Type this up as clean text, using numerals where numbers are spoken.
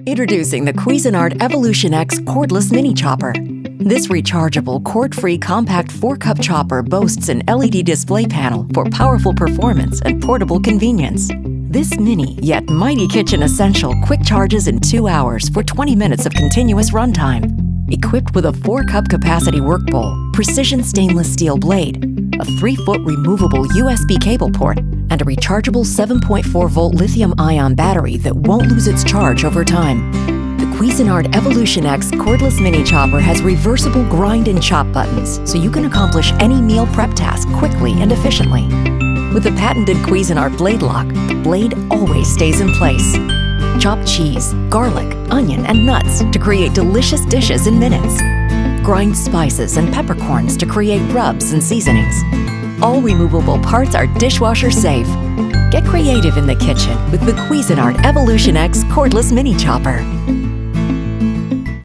Introducing the Cuisinart EvolutionX Cordless Mini Chopper. This rechargeable, cord-free compact 4-cup chopper boasts an LED display panel for powerful performance and portable convenience. This mini yet mighty kitchen essential quick charges in 2 hours for 20 minutes of continuous runtime. Equipped with a 4-cup capacity work bowl, precision stainless steel blade, a 3-foot removable USB cable port, and a rechargeable 7.4-volt lithium-ion battery that won't lose its charge over time. The Cuisinart EvolutionX Cordless Mini Chopper has reversible grind and chop buttons, so you can accomplish any meal prep task quickly and efficiently. With the patented Cuisinart blade lock, the blade always stays in place. Chop cheese, garlic, onion, and nuts to create delicious dishes in minutes. Grind spices and peppercorns to create rubs and seasonings. All removable parts are dishwasher safe. Get creative in the kitchen with the Cuisinart EvolutionX Cordless Mini Chopper.